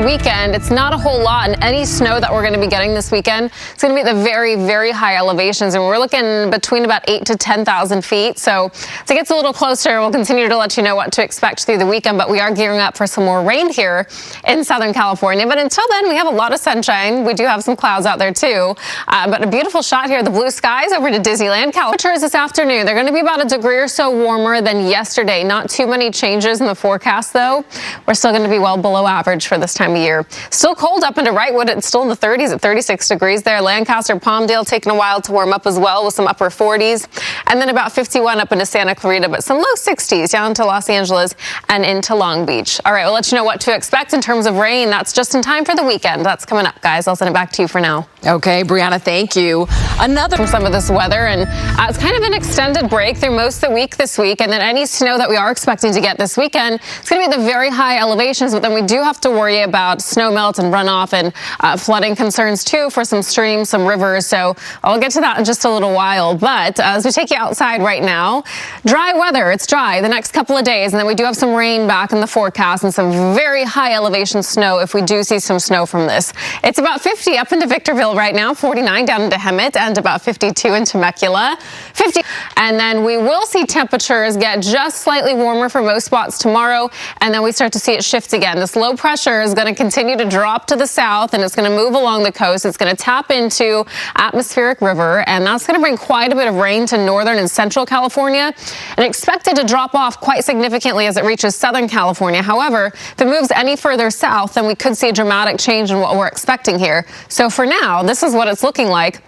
weekend, it's not a whole lot, and any snow that we're going to be getting this weekend, it's going to be at the very, very high elevations, and we're looking between about 8,000 to 10,000 feet. So as it gets a little closer, we'll continue to let you know what to expect through the weekend, but we are gearing up for some more rain here in Southern California. But until then, we have a lot of sunshine. We do have some clouds out there too, but a beautiful shot here, the blue skies over to Disneyland. Temperatures this afternoon, they're going to be about a degree or so warmer than yesterday. Not too many changes in the forecast though. We're still going to be well below average for this time of year. Still cold up into Wrightwood. It's still in the 30s at 36 degrees there. Lancaster, Palmdale taking a while to warm up as well with some upper 40s. And then about 51 up into Santa Clarita, but some low 60s down to Los Angeles and into Long Beach. All right, we'll let you know what to expect in terms of rain. That's just in time for the weekend. That's coming up, guys. I'll send it back to you for now. Okay, Brianna, thank you. From some of this weather, and it's kind of an extended break through most of the week this week, and then any snow that we are expecting to get this weekend, it's going to be at the very high elevations, but then we do have to worry about snow melt and runoff and flooding concerns too for some streams, some rivers, so I'll get to that in just a little while. But as we take you outside right now, dry weather, it's dry the next couple of days, and then we do have some rain back in the forecast and some very high elevation snow if we do see some snow from this. It's about 50 up into Victorville right now, 49 down into Hemet, and about 52 in Temecula, 50. And then we will see temperatures get just slightly warmer for most spots tomorrow, and then we start to see it shift again. This low pressure is going to continue to drop to the south, and it's going to move along the coast. It's going to tap into atmospheric river, and that's going to bring quite a bit of rain to northern and central California, and expected to drop off quite significantly as it reaches Southern California. However, if it moves any further south, then we could see a dramatic change in what we're expecting here. So for now, this is what it's looking like.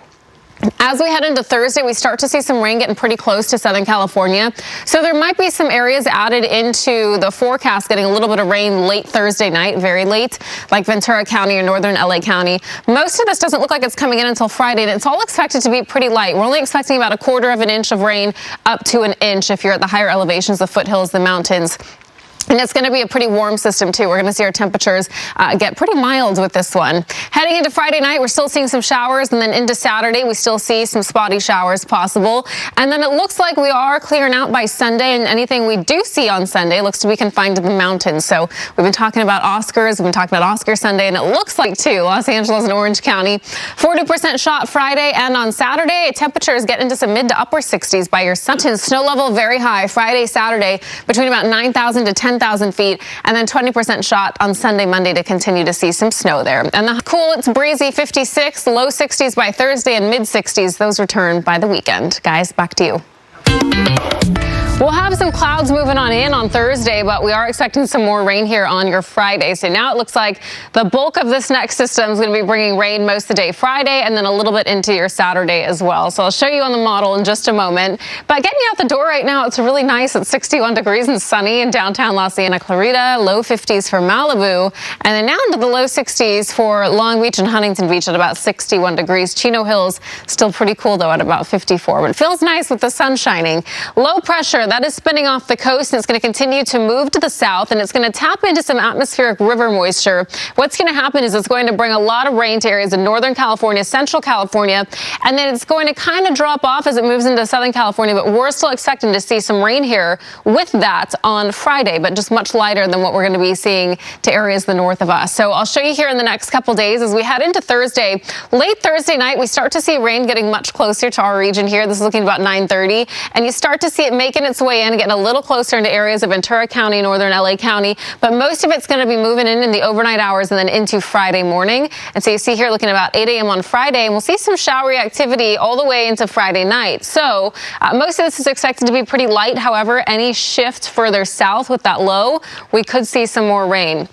As we head into Thursday, we start to see some rain getting pretty close to Southern California. So there might be some areas added into the forecast getting a little bit of rain late Thursday night, very late, like Ventura County or northern LA County. Most of this doesn't look like it's coming in until Friday, and it's all expected to be pretty light. We're only expecting about 1/4 inch of rain up to an inch if you're at the higher elevations, the foothills, the mountains. And it's going to be a pretty warm system, too. We're going to see our temperatures get pretty mild with this one. Heading into Friday night, we're still seeing some showers. And then into Saturday, we still see some spotty showers possible. And then it looks like we are clearing out by Sunday. And anything we do see on Sunday looks to be confined to the mountains. So we've been talking about Oscars. We've been talking about Oscar Sunday. And it looks like, too, Los Angeles and Orange County, 40% shot Friday. And on Saturday, temperatures get into some mid to upper 60s by your Sunday. Snow level very high Friday, Saturday, between about 9,000 to 10,000 feet, and then 20% shot on Sunday, Monday to continue to see some snow there. And the cool, it's breezy, 56, low 60s by Thursday, and mid 60s. Those return by the weekend. Guys, back to you. We'll have some clouds moving on in on Thursday, but we are expecting some more rain here on your Friday. So now it looks like the bulk of this next system is going to be bringing rain most of the day Friday and then a little bit into your Saturday as well. So I'll show you on the model in just a moment. But getting out the door right now, it's really nice. It's 61 degrees and sunny in downtown Los Santa Clarita, low 50s for Malibu, and then now into the low 60s for Long Beach and Huntington Beach at about 61 degrees. Chino Hills still pretty cool though at about 54, but it feels nice with the sun shining. Low pressure, that is spinning off the coast, and it's going to continue to move to the south, and it's going to tap into some atmospheric river moisture. What's going to happen is it's going to bring a lot of rain to areas in Northern California, Central California, and then it's going to kind of drop off as it moves into Southern California, but we're still expecting to see some rain here with that on Friday, but just much lighter than what we're going to be seeing to areas the north of us. So I'll show you here in the next couple days as we head into Thursday. Late Thursday night, we start to see rain getting much closer to our region here. This is looking about 9:30, and you start to see it making its way in, getting a little closer into areas of Ventura County, northern LA County, but most of it's going to be moving in the overnight hours and then into Friday morning. And so you see here looking about 8 a.m. on Friday, and we'll see some showery activity all the way into Friday night. So most of this is expected to be pretty light. However, any shift further south with that low, we could see some more rain.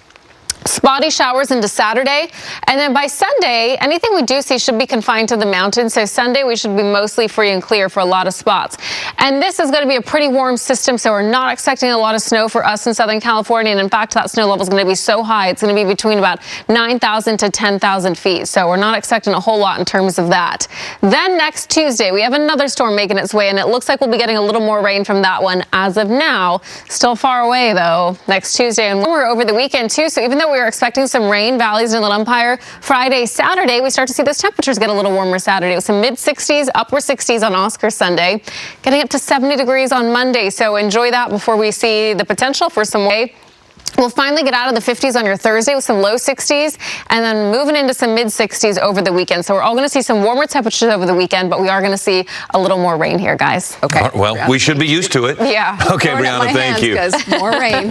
Spotty showers into Saturday, and then by Sunday, anything we do see should be confined to the mountains. So Sunday, we should be mostly free and clear for a lot of spots. And this is going to be a pretty warm system, so we're not expecting a lot of snow for us in Southern California. And in fact, that snow level is going to be so high, it's going to be between about 9,000 to 10,000 feet. So we're not expecting a whole lot in terms of that. Then next Tuesday, we have another storm making its way, and it looks like we'll be getting a little more rain from that one as of now. Still far away, though, next Tuesday, and we're over the weekend, too. So even though we were expecting some rain, valleys and Inland Empire, Friday, Saturday, we start to see those temperatures get a little warmer Saturday with some mid-60s, upper 60s on Oscar Sunday, getting up to 70 degrees on Monday. So enjoy that before we see the potential for some rain. We'll finally get out of the 50s on your Thursday with some low 60s and then moving into some mid 60s over the weekend. So we're all going to see some warmer temperatures over the weekend, but we are going to see a little more rain here, guys. Okay. Well, we should be used to it. Yeah. Okay, Brianna, thank you. More rain.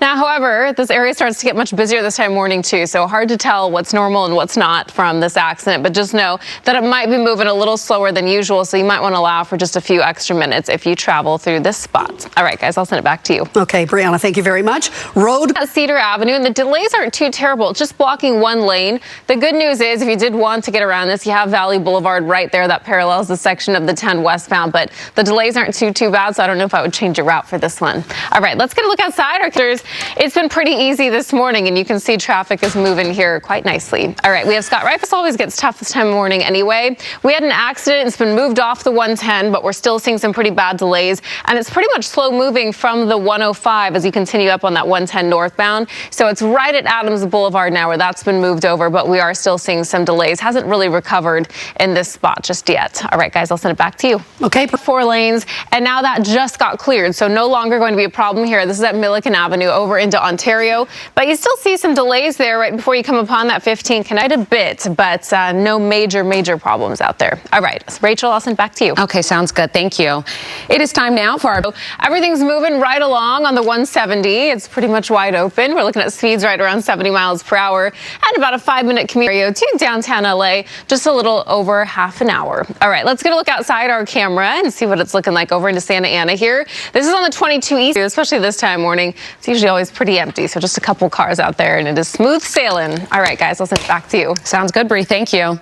Now, however, this area starts to get much busier this time of morning too, so hard to tell what's normal and what's not from this accident, but just know that it might be moving a little slower than usual, so you might want to allow for just a few extra minutes if you travel through this spot. All right, guys, I'll send it back to you. Okay, Brianna, thank you very much. Road at Cedar Avenue, and the delays aren't too terrible. It's just blocking one lane. The good news is if you did want to get around this, you have Valley Boulevard right there that parallels the section of the 10 westbound, but the delays aren't too bad, so I don't know if I would change your route for this one. All right, let's get a look outside. It's been pretty easy this morning, and you can see traffic is moving here quite nicely. All right, we have Scott. Rifus always gets tough this time of morning anyway. We had an accident. It's been moved off the 110, but we're still seeing some pretty bad delays, and it's pretty much slow moving from the 105 as you continue up on that 110 northbound. So it's right at Adams Boulevard now where that's been moved over, but we are still seeing some delays. Hasn't really recovered in this spot just yet. All right, guys, I'll send it back to you. Okay. 4 lanes, and now that just got cleared, so no longer going to be a problem here. This is at Milliken Avenue over into Ontario, but you still see some delays there right before you come upon that 15 Connect a bit, but no major problems out there. All right, Rachel, I'll send it back to you. Okay, sounds good. Thank you. It is time now for our... Everything's moving right along on the 170. It's pretty much wide open. We're looking at speeds right around 70 miles per hour and about a 5-minute commute to downtown LA, just a little over half an hour. All right, let's get a look outside our camera and see what it's looking like over into Santa Ana here. This is on the 22 East, especially this time of morning. It's usually always pretty empty, so just a couple cars out there, and it is smooth sailing. All right, guys, I'll send it back to you. Sounds good, Bree. Thank you.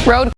Road